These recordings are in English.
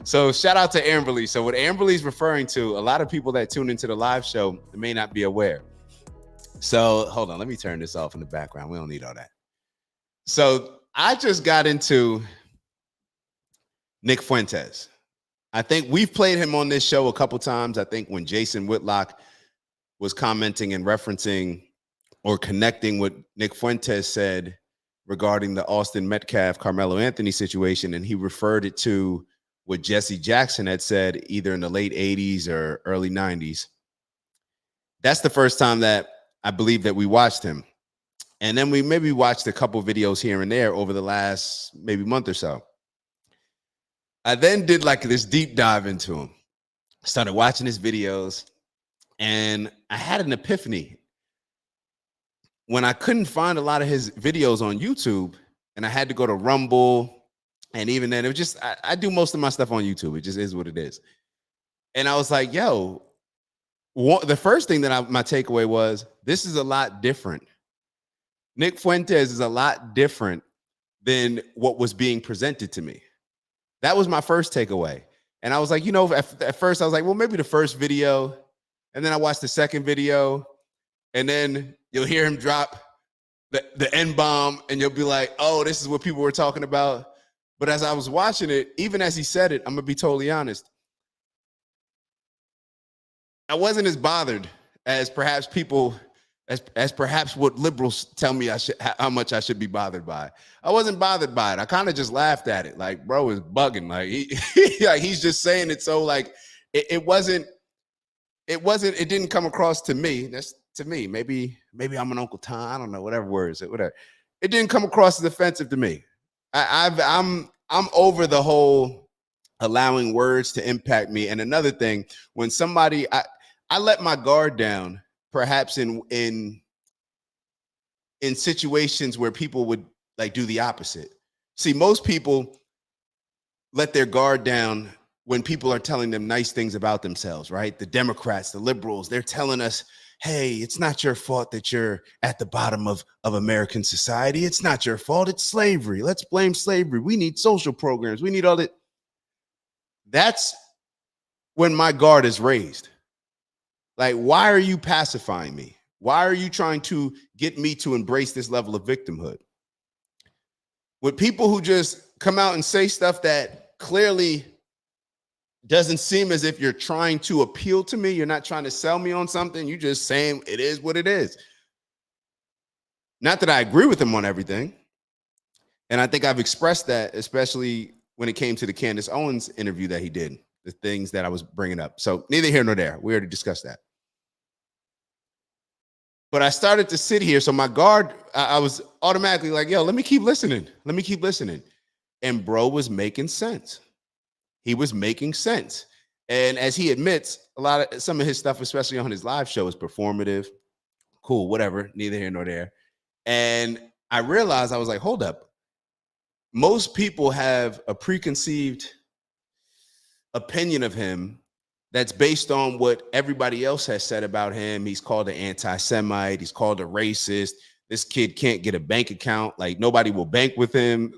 So shout out to Amberly. So what Amberly's referring to, a lot of people that tune into the live show may not be aware. So hold on, let me turn this off in the background. We don't need all that. So I just got into Nick Fuentes. I think we've played him on this show a couple times. I think when Jason Whitlock was commenting and referencing or connecting what Nick Fuentes said regarding the Austin Metcalf, Carmelo Anthony situation, and he referred it to what Jesse Jackson had said either in the late 80s or early 90s. That's the first time that I believe that we watched him. And then we maybe watched a couple videos here and there over the last maybe month or so. I then did like this deep dive into him, started watching his videos, and I had an epiphany. When I couldn't find a lot of his videos on YouTube, and I had to go to Rumble, and even then, it was just, I do most of my stuff on YouTube. It just is what it is. And I was like, yo, the first thing that my takeaway was, this is a lot different. Nick Fuentes is a lot different than what was being presented to me. That was my first takeaway. And I was like, you know, at first I was like, well, maybe the first video. And then I watched the second video. And then you'll hear him drop the N-bomb. And you'll be like, oh, this is what people were talking about. But as I was watching it, even as he said it, I'm going to be totally honest. I wasn't as bothered as perhaps people, as perhaps what liberals tell me how much I should be bothered by. I wasn't bothered by it. I kind of just laughed at it. Like, bro is bugging. Like he's just saying it. So like, it didn't come across to me. That's to me. Maybe I'm an Uncle Tom. I don't know, whatever words, whatever. It didn't come across as offensive to me. I'm over the whole allowing words to impact me. And another thing, when somebody, I let my guard down, perhaps in situations where people would like do the opposite. See, most people let their guard down when people are telling them nice things about themselves, right? The Democrats, the liberals, they're telling us, hey, it's not your fault that you're at the bottom of American society. It's not your fault. It's slavery. Let's blame slavery. We need social programs. We need all that. That's when my guard is raised. Like, why are you pacifying me? Why are you trying to get me to embrace this level of victimhood? With people who just come out and say stuff that clearly doesn't seem as if you're trying to appeal to me, you're not trying to sell me on something, you're just saying it is what it is. Not that I agree with him on everything. And I think I've expressed that, especially when it came to the Candace Owens interview that he did, the things that I was bringing up. So neither here nor there. We already discussed that. But I started to sit here. So my guard, I was automatically like, yo, let me keep listening. Let me keep listening. And bro was making sense. He was making sense. And as he admits, some of his stuff, especially on his live show, is performative. Cool, whatever, neither here nor there. And I realized, I was like, hold up. Most people have a preconceived opinion of him that's based on what everybody else has said about him. He's called an anti-Semite. He's called a racist. This kid can't get a bank account. Like, nobody will bank with him.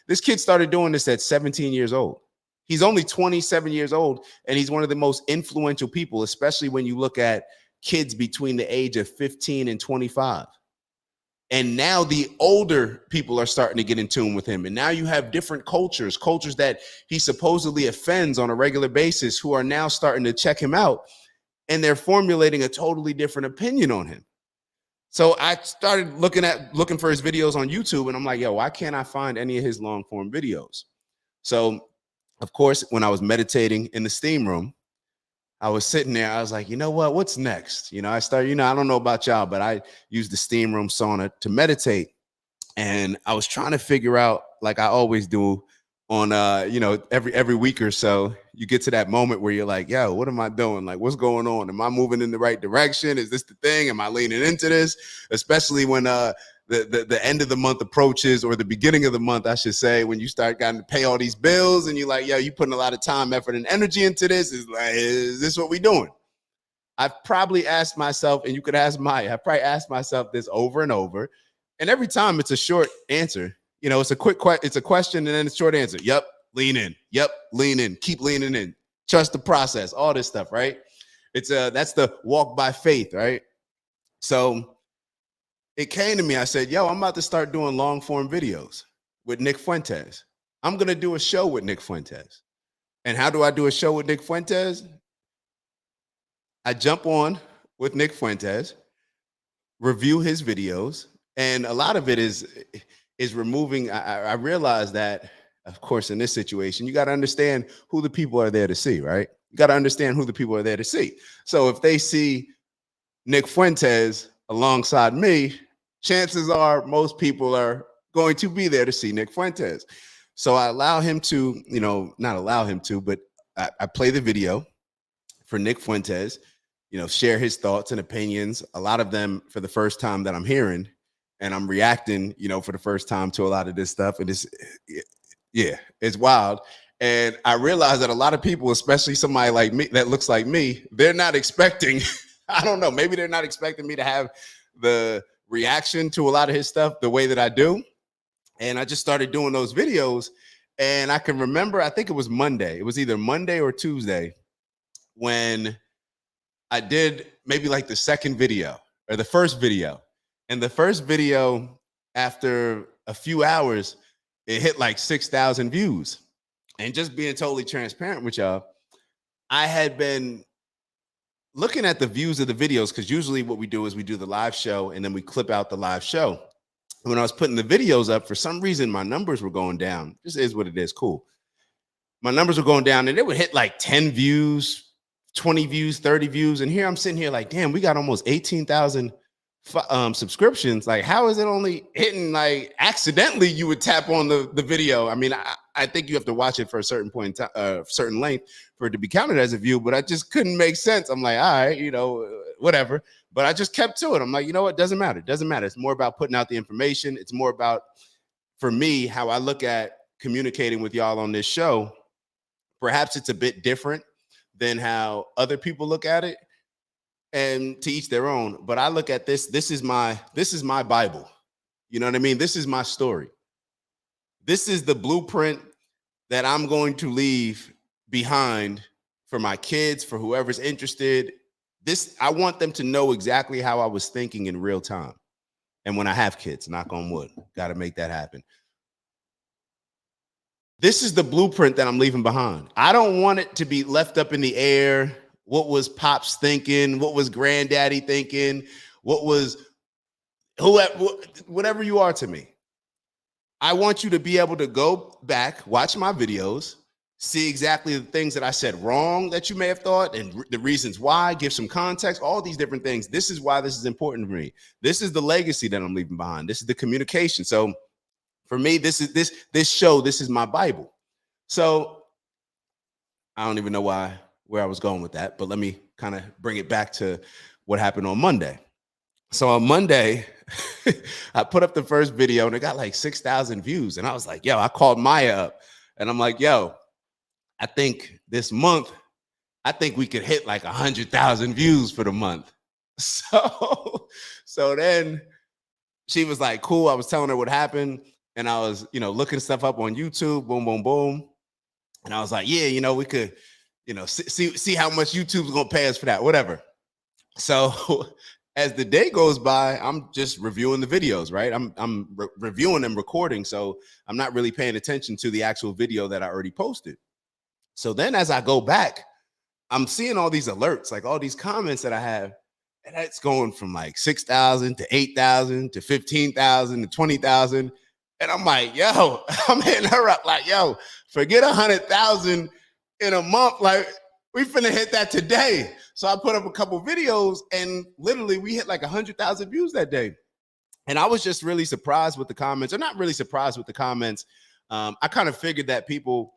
This kid started doing this at 17 years old. He's only 27 years old, and he's one of the most influential people, especially when you look at kids between the age of 15 and 25. And now the older people are starting to get in tune with him. And now you have different cultures that he supposedly offends on a regular basis, who are now starting to check him out. And they're formulating a totally different opinion on him. So I started looking for his videos on YouTube, and I'm like, yo, why can't I find any of his long form videos? So, of course, when I was meditating in the steam room, I was sitting there. I was like, you know what? What's next? I started, I don't know about y'all, but I use the steam room sauna to meditate. And I was trying to figure out, like I always do on, every week or so, you get to that moment where you're like, yo, what am I doing? Like, what's going on? Am I moving in the right direction? Is this the thing? Am I leaning into this? Especially when the end of the month approaches, or the beginning of the month, I should say, when you start getting to pay all these bills and you're like, yo, you putting a lot of time, effort, and energy into this. Is this what we doing? I've probably asked myself, and you could ask Maya, I've probably asked myself this over and over. And every time it's a short answer. It's a quick it's a question and then a short answer. Yep, lean in. Yep, lean in. Keep leaning in. Trust the process. All this stuff, right? It's that's the walk by faith, right? So it came to me. I said, yo, I'm about to start doing long form videos with Nick Fuentes. I'm going to do a show with Nick Fuentes. And how do I do a show with Nick Fuentes? I jump on with Nick Fuentes, review his videos, and a lot of it is removing. I realize that, of course, in this situation, you got to understand who the people are there to see, right? You got to understand who the people are there to see. So if they see Nick Fuentes alongside me, chances are most people are going to be there to see Nick Fuentes. So I allow him to, not allow him to, but I play the video for Nick Fuentes, share his thoughts and opinions, a lot of them for the first time that I'm hearing, and I'm reacting, for the first time to a lot of this stuff. And it's wild. And I realize that a lot of people, especially somebody like me that looks like me, they're not expecting, I don't know, maybe they're not expecting me to have the reaction to a lot of his stuff the way that I do. And I just started doing those videos. And I can remember, I think it was Monday. It was either Monday or Tuesday when I did maybe like the second video or the first video. And the first video, after a few hours, it hit like 6,000 views. And just being totally transparent with y'all, I had been looking at the views of the videos, because usually what we do is we do the live show and then we clip out the live show. When I was putting the videos up, for some reason, my numbers were going down. This is what it is. Cool. My numbers were going down and it would hit like 10 views, 20 views, 30 views. And here I'm sitting here like, damn, we got almost 18,000 subscriptions. Like, how is it only hitting, like, accidentally you would tap on the video? I mean, I think you have to watch it for a certain point in time, certain length for it to be counted as a view, but I just couldn't make sense. I'm like, all right, whatever. But I just kept to it. I'm like, you know what? Doesn't matter. It doesn't matter. It's more about putting out the information. It's more about, for me, how I look at communicating with y'all on this show. Perhaps it's a bit different than how other people look at it, and to each their own. But I look at this is my Bible. You know what I mean? This is my story. This is the blueprint that I'm going to leave behind for my kids, for whoever's interested. I want them to know exactly how I was thinking in real time. And when I have kids, knock on wood, got to make that happen. This is the blueprint that I'm leaving behind. I don't want it to be left up in the air. What was Pops thinking? What was Granddaddy thinking? What was whatever you are to me. I want you to be able to go back, watch my videos, see exactly the things that I said wrong that you may have thought, and the reasons why, give some context, all these different things. This is why this is important for me. This is the legacy that I'm leaving behind. This is the communication. So for me, this show, this is my Bible. So I don't even know where I was going with that, but let me kind of bring it back to what happened on Monday. So on Monday, I put up the first video and it got like 6,000 views. And I was like, yo, I called Maya up and I'm like, yo, I think this month, I think we could hit like 100,000 views for the month. So then she was like, cool. I was telling her what happened. And I was, looking stuff up on YouTube, boom, boom, boom. And I was like, yeah, we could, see how much YouTube's going to pay us for that, whatever. So as the day goes by, I'm just reviewing the videos, right? I'm reviewing them, recording. So I'm not really paying attention to the actual video that I already posted. So then as I go back, I'm seeing all these alerts, like all these comments that I have, and it's going from like 6,000 to 8,000 to 15,000 to 20,000. And I'm like, yo, I'm hitting her up like, yo, forget 100,000 in a month. Like, we finna hit that today. So I put up a couple videos and literally we hit like 100,000 views that day. And I was just really surprised with the comments, or not really surprised with the comments. I kind of figured that people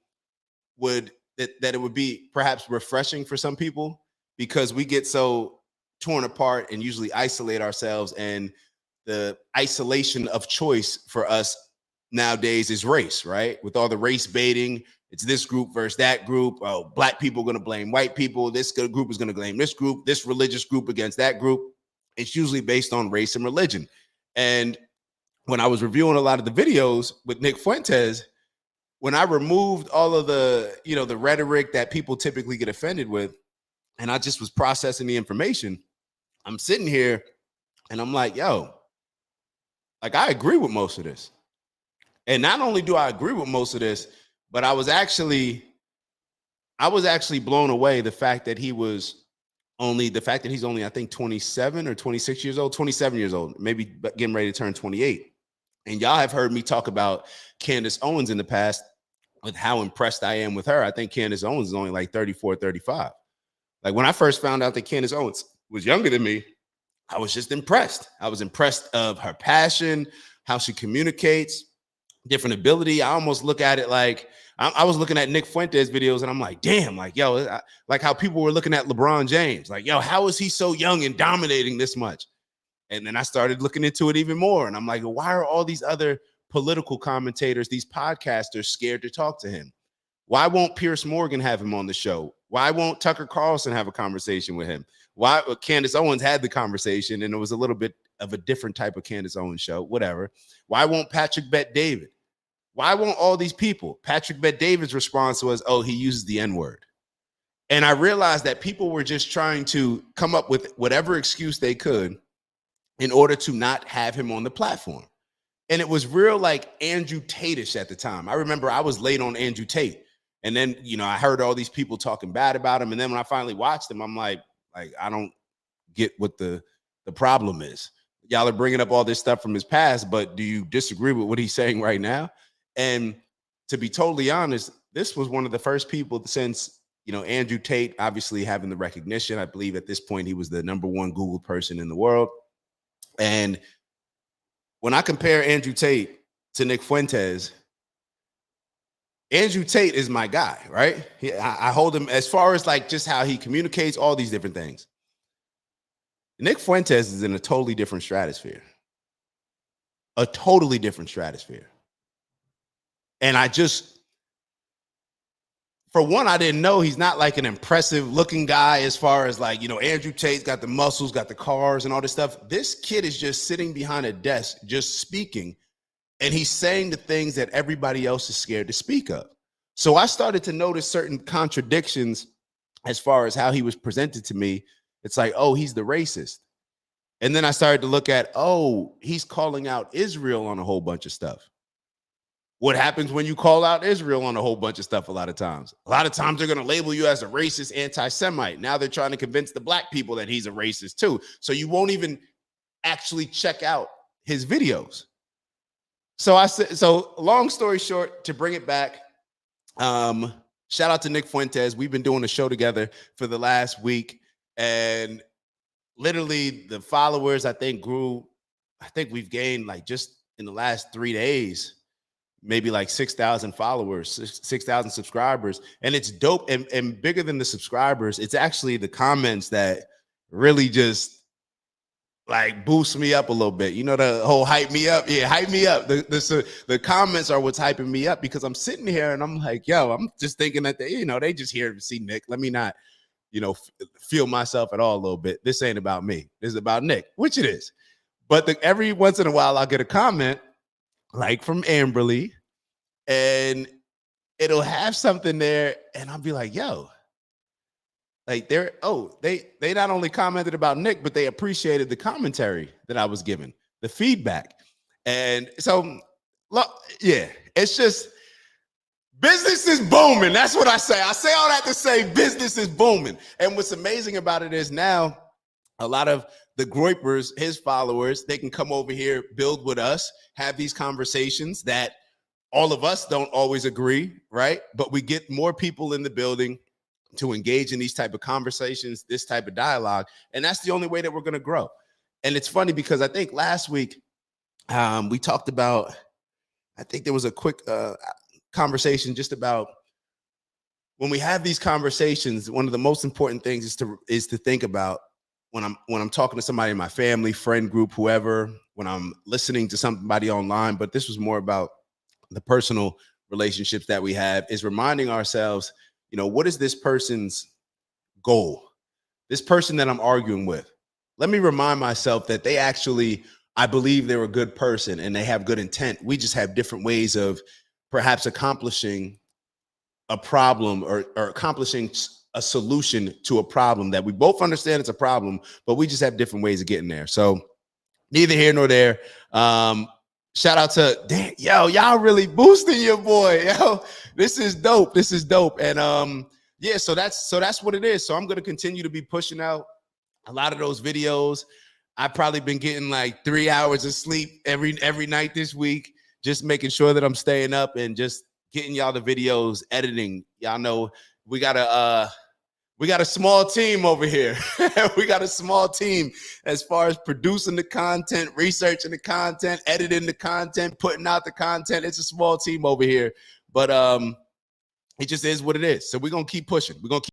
would, that it would be perhaps refreshing for some people, because we get so torn apart and usually isolate ourselves. And the isolation of choice for us nowadays is race, right? With all the race baiting, it's this group versus that group. Oh, black people are going to blame white people. This group is going to blame this group, this religious group against that group. It's usually based on race and religion. And when I was reviewing a lot of the videos with Nick Fuentes, when I removed all of the, the rhetoric that people typically get offended with, and I just was processing the information, I'm sitting here and I'm like, yo, like I agree with most of this. And not only do I agree with most of this, but I was actually blown away the fact that he's only, I think, 27 or 26 years old, 27 years old, maybe getting ready to turn 28. And y'all have heard me talk about Candace Owens in the past with how impressed I am with her. I think Candace Owens is only like 34, 35. Like when I first found out that Candace Owens was younger than me, I was just impressed. I was impressed of her passion, how she communicates, different ability. I almost look at it like I was looking at Nick Fuentes videos and I'm like, damn, like, yo, like how people were looking at LeBron James, like, yo, how is he so young and dominating this much? And then I started looking into it even more. And I'm like, why are all these other political commentators, these podcasters scared to talk to him? Why won't Pierce Morgan have him on the show? Why won't Tucker Carlson have a conversation with him? Why Candace Owens had the conversation and it was a little bit of a different type of Candace Owens show, whatever. Why won't Patrick Bet-David? Why won't all these people? Patrick Bet-David's response was, oh, he uses the N-word. And I realized that people were just trying to come up with whatever excuse they could in order to not have him on the platform. And it was real like Andrew Tate-ish at the time. I remember I was late on Andrew Tate. And then, I heard all these people talking bad about him. And then when I finally watched him, I'm like, I don't get what the problem is. Y'all are bringing up all this stuff from his past, but do you disagree with what he's saying right now? And to be totally honest, this was one of the first people since, Andrew Tate, obviously having the recognition. I believe at this point, he was the #1 Google person in the world. And when I compare Andrew Tate to Nick Fuentes, Andrew Tate is my guy, right? I hold him as far as like just how he communicates, all these different things. Nick Fuentes is in a totally different stratosphere. A totally different stratosphere. And for one, I didn't know he's not like an impressive looking guy as far as like, Andrew Tate's got the muscles, got the cars and all this stuff. This kid is just sitting behind a desk, just speaking. And he's saying the things that everybody else is scared to speak of. So I started to notice certain contradictions as far as how he was presented to me. It's like, oh, he's the racist. And then I started to look at, oh, he's calling out Israel on a whole bunch of stuff. What happens when you call out Israel on a whole bunch of stuff a lot of times? A lot of times they're going to label you as a racist anti-Semite. Now they're trying to convince the black people that he's a racist too. So you won't even actually check out his videos. So long story short, to bring it back, shout out to Nick Fuentes. We've been doing a show together for the last week, and literally the followers, I think we've gained like just in the last 3 days, maybe like 6,000 followers, 6,000 subscribers. And it's dope and bigger than the subscribers. It's actually the comments that really just like boost me up a little bit. The whole hype me up. Yeah, hype me up. The comments are what's hyping me up because I'm sitting here and I'm like, yo, I'm just thinking that they just here to see Nick. Let me not, feel myself at all a little bit. This ain't about me. This is about Nick, which it is. But every once in a while I'll get a comment like from Amberly and it'll have something there and I'll be like, yo, like they not only commented about Nick, but they appreciated the commentary that I was giving, the feedback. And so, yeah, it's just business is booming. That's what I say. I say all that to say business is booming. And what's amazing about it is now a lot of the Groypers, his followers, they can come over here, build with us, have these conversations that all of us don't always agree, right? But we get more people in the building to engage in these type of conversations, this type of dialogue. And that's the only way that we're going to grow. And it's funny because I think last week we talked about, I think there was a quick conversation just about when we have these conversations, one of the most important things is to think about when I'm talking to somebody in my family, friend group, whoever, when I'm listening to somebody online, but this was more about the personal relationships that we have, is reminding ourselves, what is this person's goal? This person that I'm arguing with, let me remind myself that I believe they're a good person and they have good intent. We just have different ways of perhaps accomplishing a problem or accomplishing a solution to a problem that we both understand it's a problem, but we just have different ways of getting there. So neither here nor there. Shout out to damn, yo, y'all really boosting your boy. Yo, this is dope. This is dope. And yeah, so that's what it is. So I'm gonna continue to be pushing out a lot of those videos. I've probably been getting like 3 hours of sleep every night this week, just making sure that I'm staying up and just getting y'all the videos, editing. Y'all know we got a small team over here. We got a small team as far as producing the content, researching the content, editing the content, putting out the content. It's a small team over here, but it just is what it is. So we're gonna keep pushing. We're gonna keep